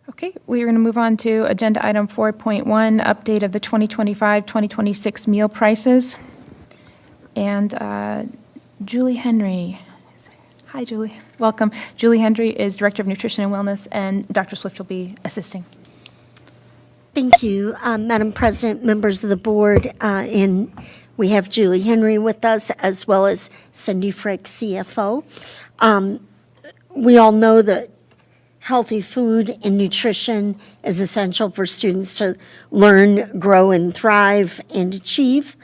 Okay, we are going to move on to agenda item 4.1, update of the 2025-2026 meal prices. And Julie Henry. Hi, Julie. Welcome. Julie Henry is Director of Nutrition and Wellness, and Dr. Swift will be assisting. Thank you, Madam President, members of the board, and we have Julie Henry with us, as well as Cindy Frick, CFO. We all know that healthy food and nutrition is essential for students to learn, grow, and thrive and achieve.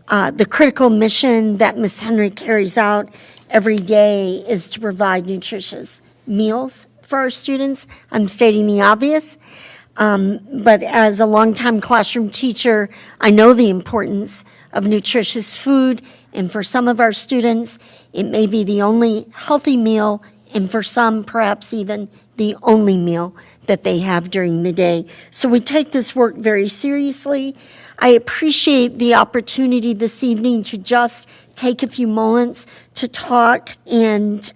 The critical mission that Ms. Henry carries out every day is to provide nutritious meals for our students. I'm stating the obvious. But as a longtime classroom teacher, I know the importance of nutritious food, and for some of our students, it may be the only healthy meal, and for some, perhaps even the only meal that they have during the day. So we take this work very seriously. I appreciate the opportunity this evening to just take a few moments to talk and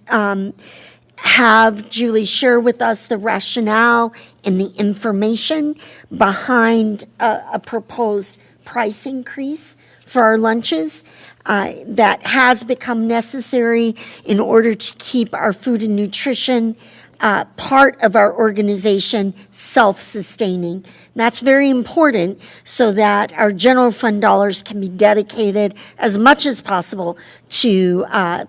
have Julie share with us the rationale and the information behind a proposed price increase for our lunches that has become necessary in order to keep our food and nutrition part of our organization self-sustaining. That's very important so that our general fund dollars can be dedicated as much as possible to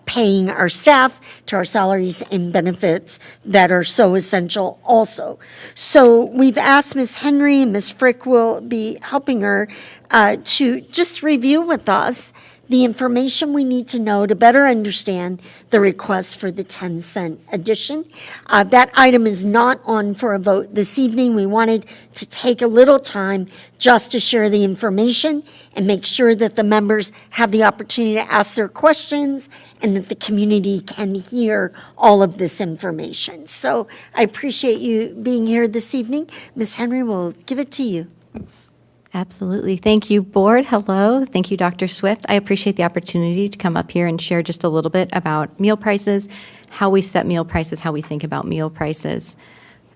paying our staff, to our salaries and benefits that are so essential also. So we've asked Ms. Henry, and Ms. Frick will be helping her to just review with us the information we need to know to better understand the request for the 10-cent addition. That item is not on for a vote this evening. We wanted to take a little time just to share the information and make sure that the members have the opportunity to ask their questions and that the community can hear all of this information. So I appreciate you being here this evening. Ms. Henry, we'll give it to you. Absolutely. Thank you, board. Hello. Thank you, Dr. Swift. I appreciate the opportunity to come up here and share just a little bit about meal prices, how we set meal prices, how we think about meal prices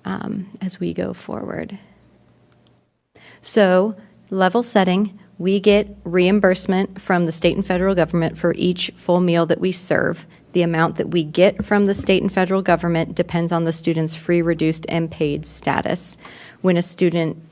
as we go forward. So, level setting, we get reimbursement from the state and federal government for each full meal that we serve. The amount that we get from the state and federal government depends on the student's free, reduced, and paid status. When a student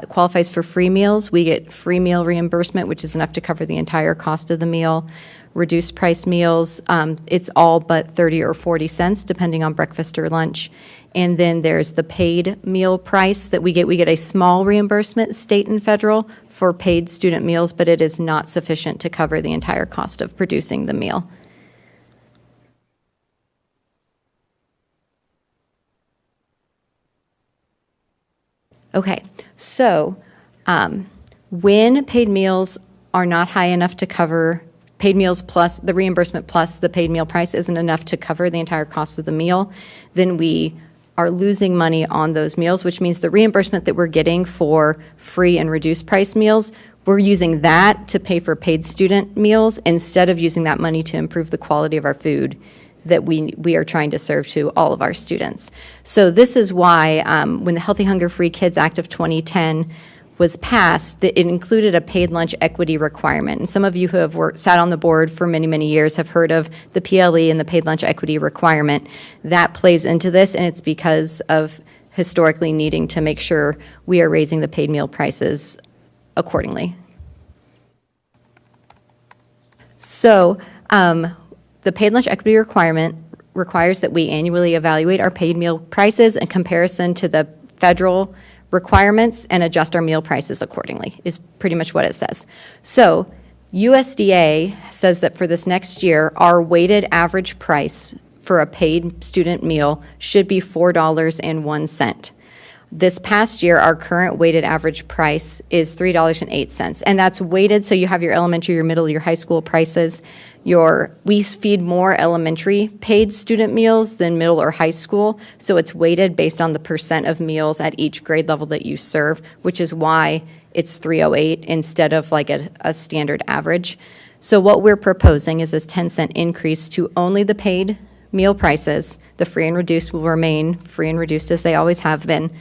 qualifies for free meals, we get free meal reimbursement, which is enough to cover the entire cost of the meal. Reduced price meals, it's all but 30 or 40 cents, depending on breakfast or lunch. And then there's the paid meal price that we get. We get a small reimbursement, state and federal, for paid student meals, but it is not sufficient to cover the entire cost of producing the meal. Okay, so when paid meals are not high enough to cover, paid meals plus the reimbursement plus the paid meal price isn't enough to cover the entire cost of the meal, then we are losing money on those meals, which means the reimbursement that we're getting for free and reduced price meals, we're using that to pay for paid student meals instead of using that money to improve the quality of our food that we are trying to serve to all of our students. So this is why when the Healthy Hunger Free Kids Act of 2010 was passed, that it included a paid lunch equity requirement. And some of you who have sat on the board for many, many years have heard of the PLE and the paid lunch equity requirement. That plays into this, and it's because of historically needing to make sure we are raising the paid meal prices accordingly. So, the paid lunch equity requirement requires that we annually evaluate our paid meal prices in comparison to the federal requirements and adjust our meal prices accordingly, is pretty much what it says. So USDA says that for this next year, our weighted average price for a paid student meal should be $4.01. This past year, our current weighted average price is $3.08, and that's weighted, so you have your elementary, your middle, your high school prices. We feed more elementary paid student meals than middle or high school, so it's weighted based on the percent of meals at each grade level that you serve, which is why it's 308 instead of like a standard average. So what we're proposing is this 10-cent increase to only the paid meal prices. The free and reduced will remain free and reduced as they always have been.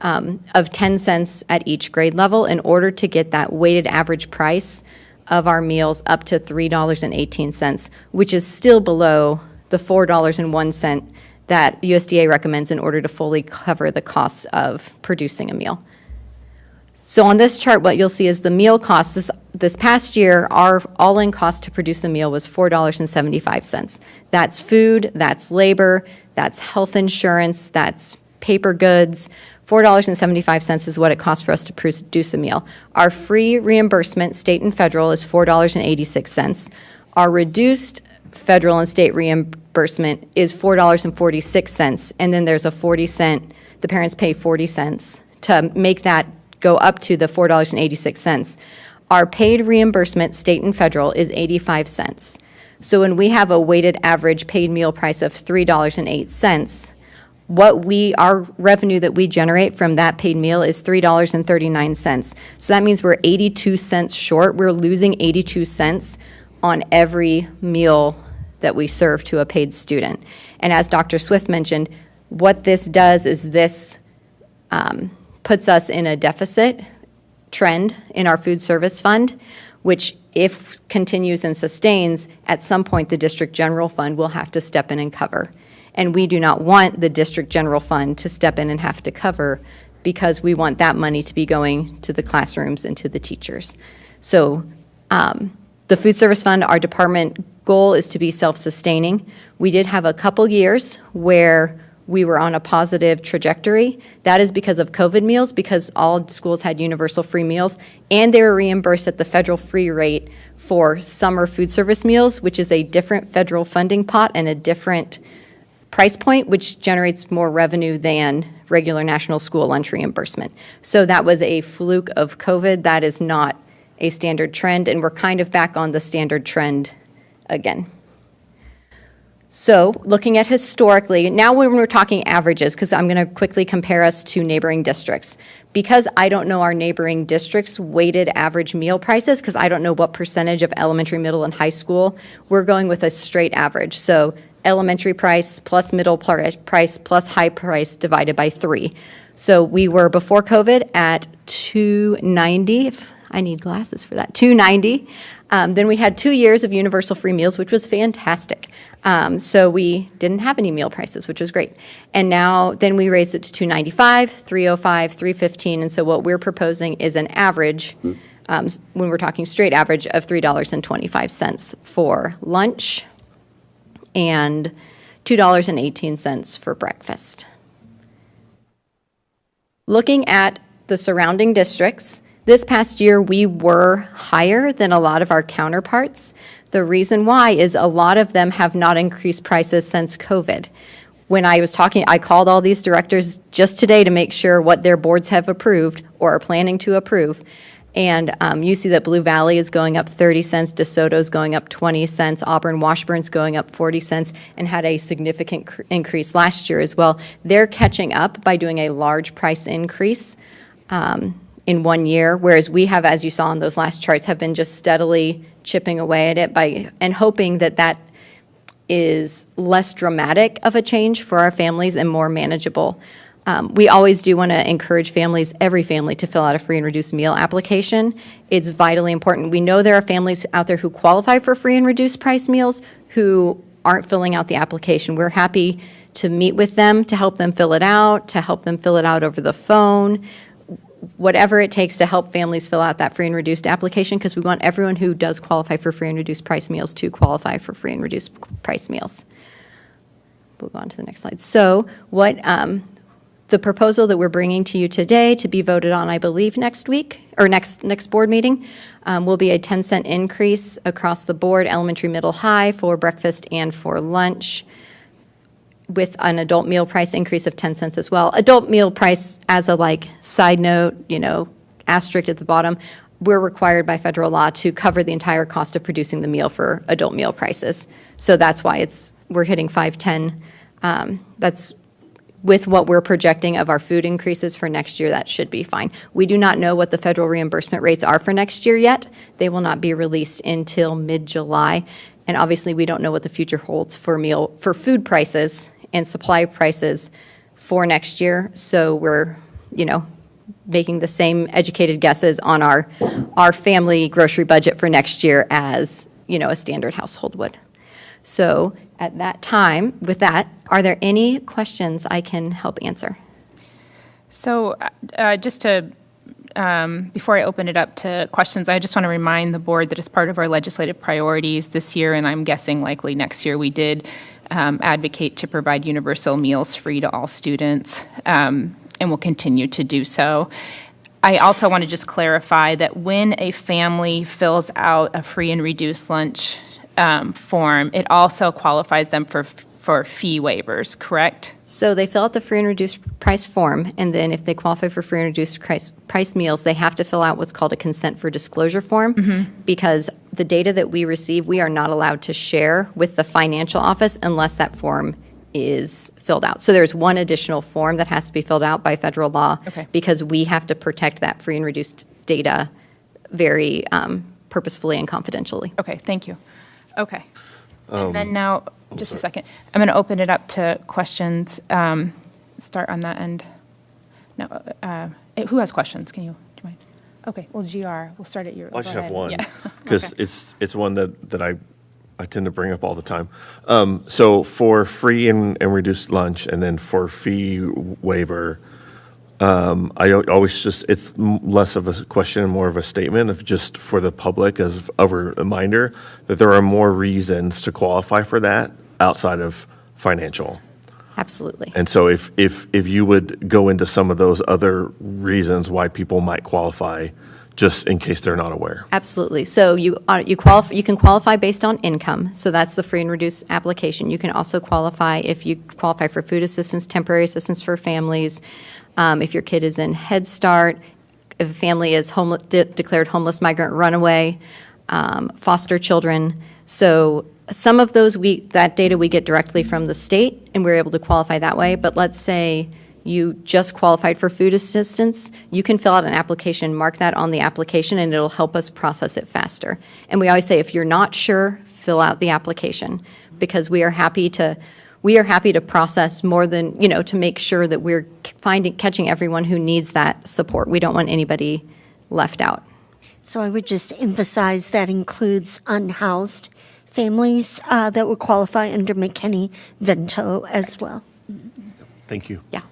of 10 cents at each grade level in order to get that weighted average price of our meals up to $3.18, which is still below the $4.01 that USDA recommends in order to fully cover the costs of producing a meal. So on this chart, what you'll see is the meal costs. This past year, our all-in cost to produce a meal was $4.75. That's food, that's labor, that's health insurance, that's paper goods. $4.75 is what it costs for us to produce a meal. Our free reimbursement, state and federal, is $4.86. Our reduced federal and state reimbursement is $4.46, and then there's a 40-cent, the parents pay 40 cents to make that go up to the $4.86. Our paid reimbursement, state and federal, is 85 cents. So when we have a weighted average paid meal price of $3.08, our revenue that we generate from that paid meal is $3.39. So that means we're 82 cents short. We're losing 82 cents on every meal that we serve to a paid student. And as Dr. Swift mentioned, what this does is this puts us in a deficit trend in our food service fund, which if continues and sustains, at some point the district general fund will have to step in and cover. And we do not want the district general fund to step in and have to cover, because we want that money to be going to the classrooms and to the teachers. So the food service fund, our department goal is to be self-sustaining. We did have a couple years where we were on a positive trajectory. That is because of COVID meals, because all schools had universal free meals, and they were reimbursed at the federal free rate for summer food service meals, which is a different federal funding pot and a different price point, which generates more revenue than regular national school lunch reimbursement. So that was a fluke of COVID. That is not a standard trend, and we're kind of back on the standard trend again. So looking at historically, now when we're talking averages, because I'm going to quickly compare us to neighboring districts. Because I don't know our neighboring districts' weighted average meal prices, because I don't know what percentage of elementary, middle, and high school, we're going with a straight average. So elementary price plus middle price plus high price divided by 3. So we were before COVID at $2.90. I need glasses for that, $2.90. Then we had 2 years of universal free meals, which was fantastic. So we didn't have any meal prices, which was great. And now, then we raised it to $2.95, $3.05, $3.15. And so what we're proposing is an average, when we're talking straight average, of $3.25 for lunch and $2.18 for breakfast. Looking at the surrounding districts, this past year, we were higher than a lot of our counterparts. The reason why is a lot of them have not increased prices since COVID. When I was talking, I called all these directors just today to make sure what their boards have approved or are planning to approve. And you see that Blue Valley is going up 30 cents, DeSoto is going up 20 cents, Auburn Washburn's going up 40 cents, and had a significant increase last year as well. They're catching up by doing a large price increase in 1 year, whereas we have, as you saw on those last charts, have been just steadily chipping away at it and hoping that that is less dramatic of a change for our families and more manageable. We always do want to encourage families, every family, to fill out a free and reduced meal application. It's vitally important. We know there are families out there who qualify for free and reduced price meals who aren't filling out the application. We're happy to meet with them, to help them fill it out, to help them fill it out over the phone, whatever it takes to help families fill out that free and reduced application, because we want everyone who does qualify for free and reduced price meals to qualify for free and reduced price meals. We'll go on to the next slide. So what the proposal that we're bringing to you today to be voted on, I believe, next week, or next board meeting, will be a 10-cent increase across the board, elementary, middle, high, for breakfast and for lunch, with an adult meal price increase of 10 cents as well. Adult meal price, as a side note, asterisk at the bottom, we're required by federal law to cover the entire cost of producing the meal for adult meal prices. So that's why we're hitting 5.10. That's with what we're projecting of our food increases for next year. That should be fine. We do not know what the federal reimbursement rates are for next year yet. They will not be released until mid-July. And obviously, we don't know what the future holds for food prices and supply prices for next year. So we're making the same educated guesses on our family grocery budget for next year as, a standard household would. So at that time, with that, are there any questions I can help answer? So just to, before I open it up to questions, I just want to remind the board that as part of our legislative priorities this year, and I'm guessing likely next year, we did advocate to provide universal meals free to all students, and will continue to do so. I also want to just clarify that when a family fills out a free and reduced lunch form, it also qualifies them for fee waivers, correct? So they fill out the free and reduced price form, and then if they qualify for free and reduced price meals, they have to fill out what's called a consent for disclosure form, because the data that we receive, we are not allowed to share with the financial office unless that form is filled out. So there's one additional form that has to be filled out by federal law, Okay. because we have to protect that free and reduced data very purposefully and confidentially. Okay, thank you. Okay. And then now, just a second, I'm going to open it up to questions. Start on that end. No, who has questions? Do you mind? Okay, well, GR, we'll start at your. I just go have ahead. one, Yeah. because Okay. it's one that I tend to bring up all the time. So for free and reduced lunch, and then for fee waiver, I always just, it's less of a question and more of a statement of just for the public as a reminder that there are more reasons to qualify for that outside of financial. Absolutely. And so if you would go into some of those other reasons why people might qualify, just in case they're not aware. Absolutely. So you can qualify based on income. So that's the free and reduced application. You can also qualify if you qualify for food assistance, temporary assistance for families, if your kid is in Head Start, if a family is declared homeless, migrant, runaway, foster children. So some of those that data we get directly from the state, and we're able to qualify that way. But let's say you just qualified for food assistance, you can fill out an application, mark that on the application, and it'll help us process it faster. And we always say, if you're not sure, fill out the application, because we are happy to process more than, to make sure that we're catching everyone who needs that support. We don't want anybody left out. So I would just emphasize that includes unhoused families that would qualify under McKinney-Vento as well. Thank you. Yeah.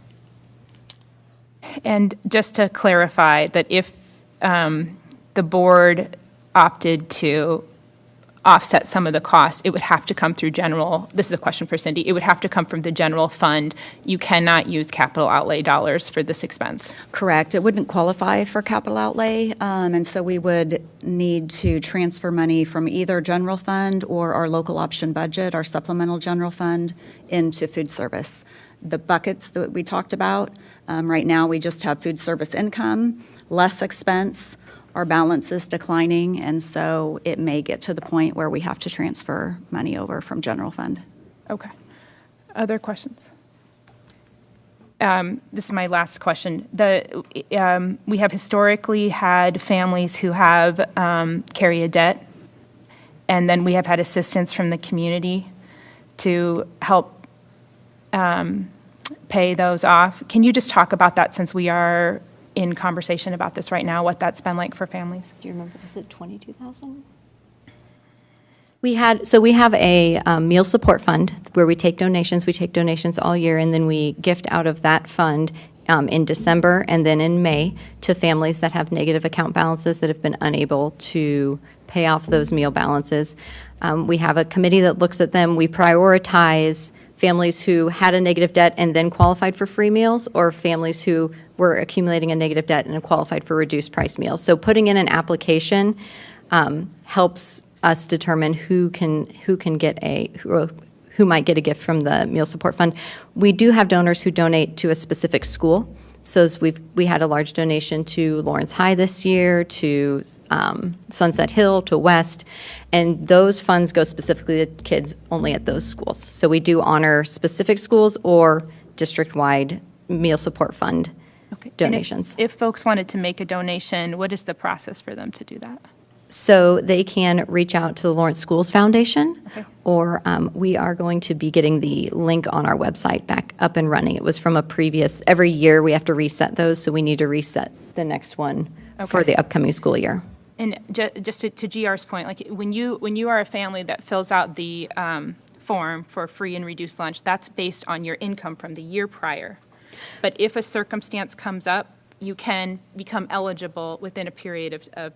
And just to clarify that if the board opted to offset some of the costs, it would have to come through this is a question for Cindy, it would have to come from the general fund. You cannot use capital outlay dollars for this expense. Correct. It wouldn't qualify for capital outlay, and so we would need to transfer money from either general fund or our local option budget, our supplemental general fund, into food service. The buckets that we talked about, right now we just have food service income, less expense. Our balance is declining, and so it may get to the point where we have to transfer money over from general fund. Okay. Other questions? This is my last question. We have historically had families who have carry a debt, and then we have had assistance from the community to help pay those off. Can you just talk about that, since we are in conversation about this right now, what that's been like for families? Do you remember, was it 22,000? We have a meal support fund where we take donations. We take donations all year, and then we gift out of that fund in December and then in May to families that have negative account balances that have been unable to pay off those meal balances. We have a committee that looks at them. We prioritize families who had a negative debt and then qualified for free meals, or families who were accumulating a negative debt and qualified for reduced price meals. So putting in an application helps us determine who might get a gift from the meal support fund. We do have donors who donate to a specific school. So as we had a large donation to Lawrence High this year, to Sunset Hill, to West, and those funds go specifically to kids only at those schools. So we do honor specific schools or district-wide meal support fund Okay. And donations. if folks wanted to make a donation, what is the process for them to do that? So they can reach out to the Lawrence Schools Foundation, or we are going to be getting the link on our website back up and running. It was from a previous, every year we have to reset those, so we need to reset the next one for Okay. the upcoming school year. And just to GR's point, like when you are a family that fills out the form for free and reduced lunch, that's based on your income from the year prior. But if a circumstance comes up, you can become eligible within a period of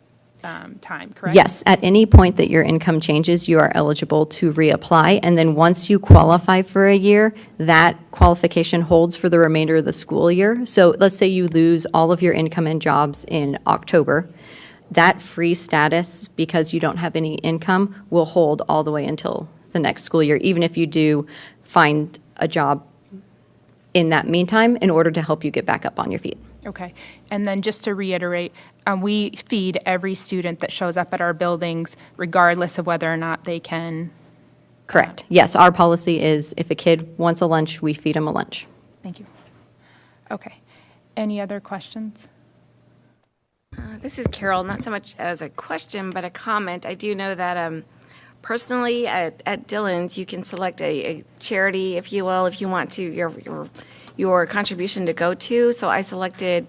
time, correct? Yes, at any point that your income changes, you are eligible to reapply. And then once you qualify for a year, that qualification holds for the remainder of the school year. So let's say you lose all of your income and jobs in October. That free status, because you don't have any income, will hold all the way until the next school year, even if you do find a job in that meantime in order to help you get back up on your feet. Okay. And then just to reiterate, we feed every student that shows up at our buildings, regardless of whether or not they can. Correct. Yes, our policy is if a kid wants a lunch, we feed them a lunch. Thank you. Okay. Any other questions? This is Carol, not so much as a question, but a comment. I do know that personally at Dillon's, you can select a charity, if you will, if you want to, your contribution to go to. So I selected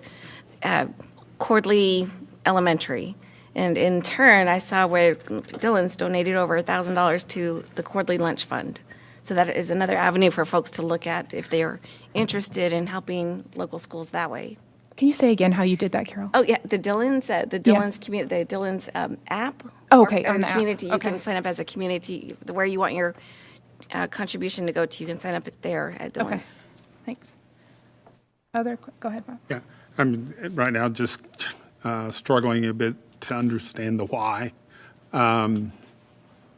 Cordley Elementary. And in turn, I saw where Dillon's donated over $1,000 to the Cordley Lunch Fund. So that is another avenue for folks to look at if they are interested in helping local schools that way. Can you say again how you did that, Carol? Oh, yeah, the Dillon's community, the Dillon's app. Oh, okay, or on the app. community, you Okay. can sign up as a community, where you want your contribution to go to, you can sign up there at Okay. Dillon's. Thanks. Go ahead, Bob. Yeah, I'm right now just struggling a bit to understand the why. And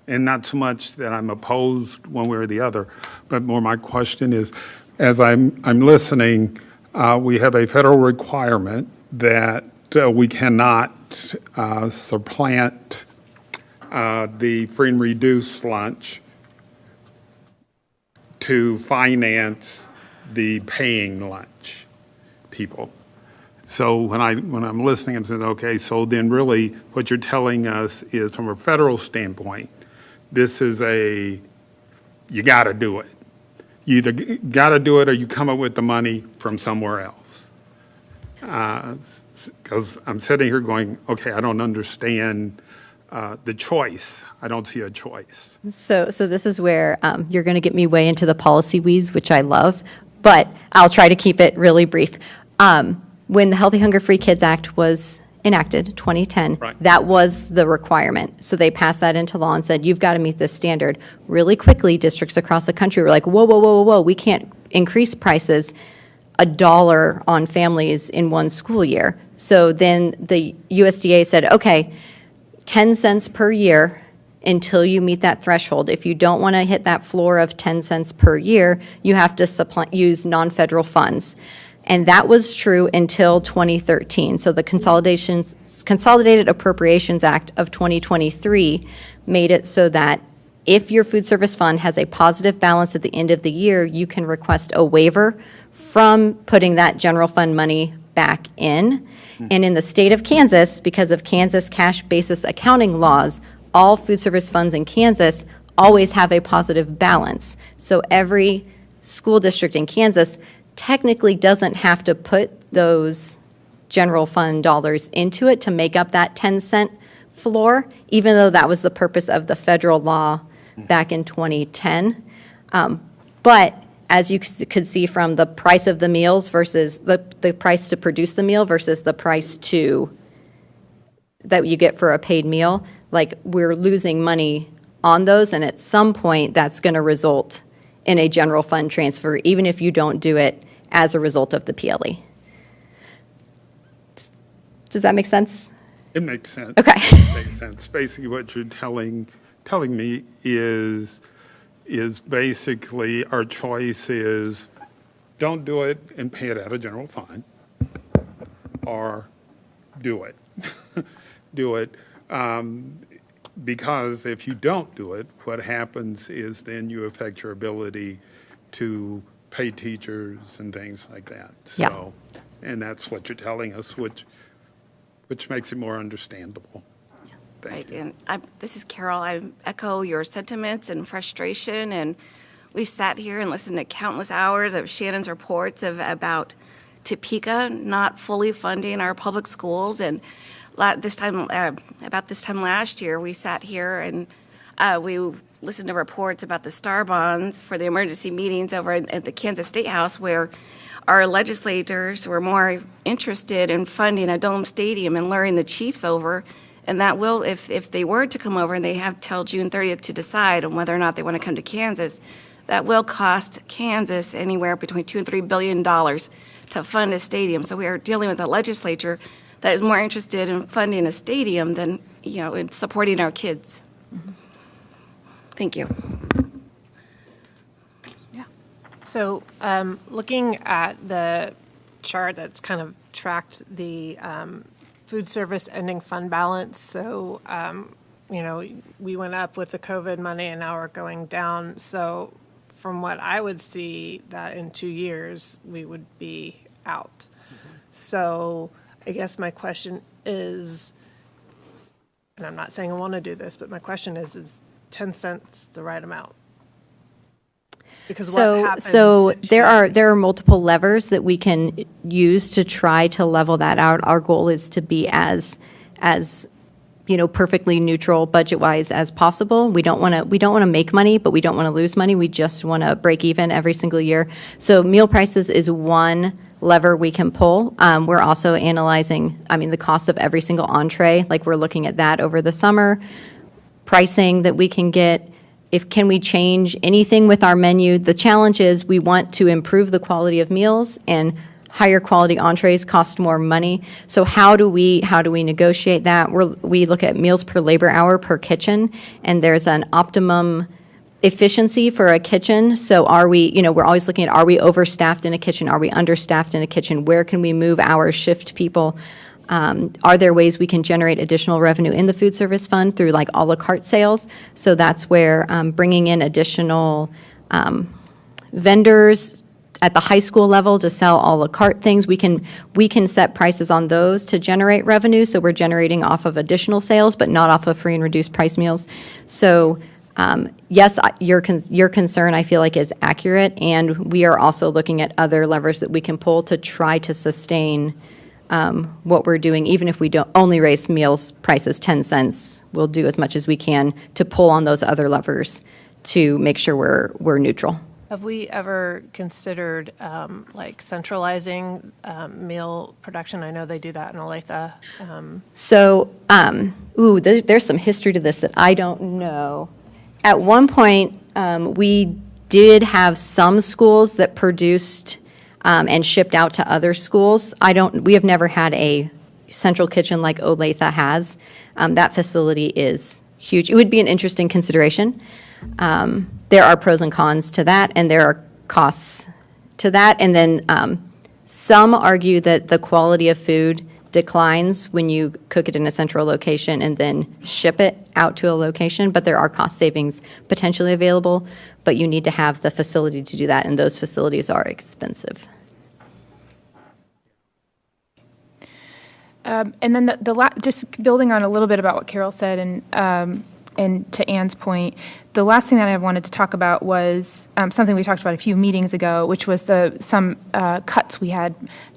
not so much that I'm opposed one way or the other, but more my question is, as I'm listening, we have a federal requirement that we cannot supplant the free and reduced lunch to finance the paying lunch people. So when I'm listening, I'm saying, okay, so then really what you're telling us is from a federal standpoint, this is you got to do it. You either got to do it or you come up with the money from somewhere else. Because I'm sitting here going, okay, I don't understand the choice. I don't see a choice. So this is where you're going to get me way into the policy weeds, which I love, but I'll try to keep it really brief. When the Healthy Hunger Free Kids Act was enacted, 2010, Right. that was the requirement. So they passed that into law and said, you've got to meet this standard. Really quickly, districts across the country were like, whoa, whoa, whoa, whoa, whoa, we can't increase prices $1 on families in one school year. So then the USDA said, okay, 10 cents per year until you meet that threshold. If you don't want to hit that floor of 10 cents per year, you have to use non-federal funds. And that was true until 2013. So the Consolidated Appropriations Act of 2023 made it so that if your food service fund has a positive balance at the end of the year, you can request a waiver from putting that general fund money back in. And in the state of Kansas, because of Kansas cash basis accounting laws, all food service funds in Kansas always have a positive balance. So every school district in Kansas technically doesn't have to put those general fund dollars into it to make up that 10-cent floor, even though that was the purpose of the federal law back in 2010. But as you could see from the price of the meals versus the price to produce the meal versus the price that you get for a paid meal, like we're losing money on those, and at some point that's going to result in a general fund transfer, even if you don't do it as a result of the PLE. Does that make sense? It makes sense. Okay. It makes sense. Basically, what you're telling me is basically our choice is don't do it and pay it out of general fund, or do it. Do it. Because if you don't do it, what happens is then you affect your ability to pay teachers and things like that. Yeah. So, and that's what you're telling us, which makes it more understandable. Right, and this is Carol. I echo your sentiments and frustration, and we've sat here and listened to countless hours of Shannon's reports about Topeka not fully funding our public schools, and about this time last year, we sat here and we listened to reports about the STAR bonds for the emergency meetings over at the Kansas State House, where our legislators were more interested in funding a dome stadium and luring the chiefs over. And that will, if they were to come over, and they have till June 30th to decide on whether or not they want to come to Kansas, that will cost Kansas anywhere between $2 and $3 billion to fund a stadium. So we are dealing with a legislature that is more interested in funding a stadium than, in supporting our kids. Thank you. So looking at the chart that's kind of tracked the food service ending fund balance, so, we went up with the COVID money and now we're going down. So from what I would see, that in 2 years, we would be out. So I guess my question is, and I'm not saying I want to do this, but my question is 10 cents the right amount? Because what happens So in 2 there years? are multiple levers that we can use to try to level that out. Our goal is to be as perfectly neutral budget-wise as possible. We don't want to make money, but we don't want to lose money. We just want to break even every single year. So meal prices is one lever we can pull. We're also analyzing, the cost of every single entree. Like, we're looking at that over the summer. Pricing that we can get. Can we change anything with our menu? The challenge is we want to improve the quality of meals, and higher quality entrees cost more money. So how do we negotiate that? We look at meals per labor hour per kitchen, and there's an optimum efficiency for a kitchen. So we're always looking at, are we overstaffed in a kitchen? Are we understaffed in a kitchen? Where can we move hours, shift people? Are there ways we can generate additional revenue in the food service fund through like a la carte sales? So that's where bringing in additional vendors at the high school level to sell a la carte things, we can set prices on those to generate revenue. So we're generating off of additional sales, but not off of free and reduced price meals. So yes, your concern, I feel like, is accurate, and we are also looking at other levers that we can pull to try to sustain what we're doing. Even if we don't only raise meals prices 10 cents, we'll do as much as we can to pull on those other levers to make sure we're neutral. Have we ever considered centralizing meal production? I know they do that in Olathe. So, there's some history to this that I don't know. At one point, we did have some schools that produced and shipped out to other schools. We have never had a central kitchen like Olathe has. That facility is huge. It would be an interesting consideration. There are pros and cons to that, and there are costs to that. And then some argue that the quality of food declines when you cook it in a central location and then ship it out to a location, but there are cost savings potentially available, but you need to have the facility to do that, and those facilities are expensive. And then just building on a little bit about what Carol said, and to Ann's point, the last thing that I wanted to talk about was something we talked about a few meetings ago, which was some cuts we had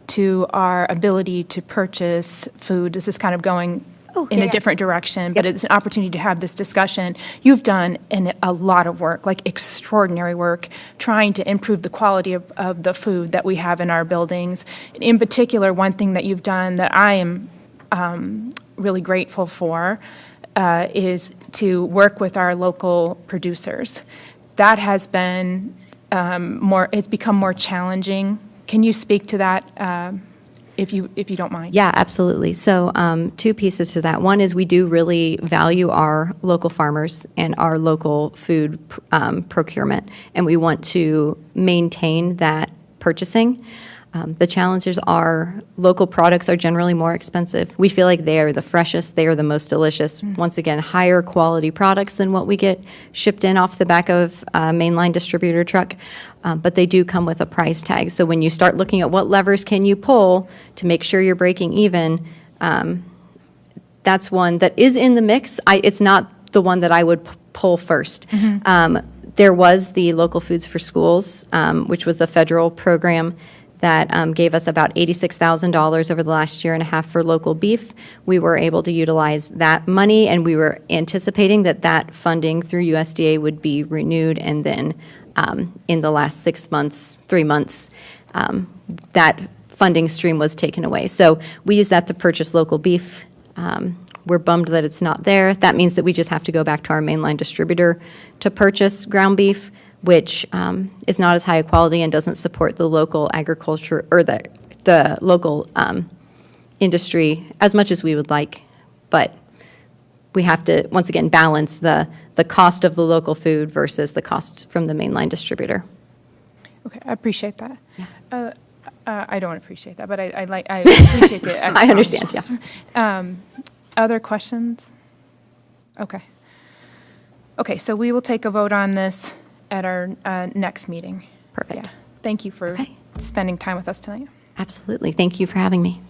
to our ability to purchase food. This is kind of going in a different direction, but it's an opportunity to have this discussion. You've done a lot of work, like extraordinary work, trying to improve the quality of the food that we have in our buildings. In particular, one thing that you've done that I am really grateful for is to work with our local producers. That has been it's become more challenging. Can you speak to that, if you don't mind? Yeah, absolutely. So two pieces to that. One is we do really value our local farmers and our local food procurement, and we want to maintain that purchasing. The challenges are local products are generally more expensive. We feel like they are the freshest, they are the most delicious. Once again, higher quality products than what we get shipped in off the back of a mainline distributor truck, but they do come with a price tag. So when you start looking at what levers can you pull to make sure you're breaking even, that's one that is in the mix. It's not the one that I would pull first. There was the Local Foods for Schools, which was a federal program that gave us about $86,000 over the last year and a half for local beef. We were able to utilize that money, and we were anticipating that that funding through USDA would be renewed, and then in the last 6 months, 3 months, that funding stream was taken away. So we use that to purchase local beef. We're bummed that it's not there. That means that we just have to go back to our mainline distributor to purchase ground beef, which is not as high a quality and doesn't support the local agriculture or the local industry as much as we would like. But we have to, once again, balance the cost of the local food versus the cost from the mainline distributor. Okay, I appreciate that. I don't appreciate that, but I appreciate the I understand, yeah. Other questions? Okay. Okay, so we will take a vote on this at our next meeting. Perfect. Yeah. Thank you for Okay. spending time with us tonight. Absolutely. Thank you for having me.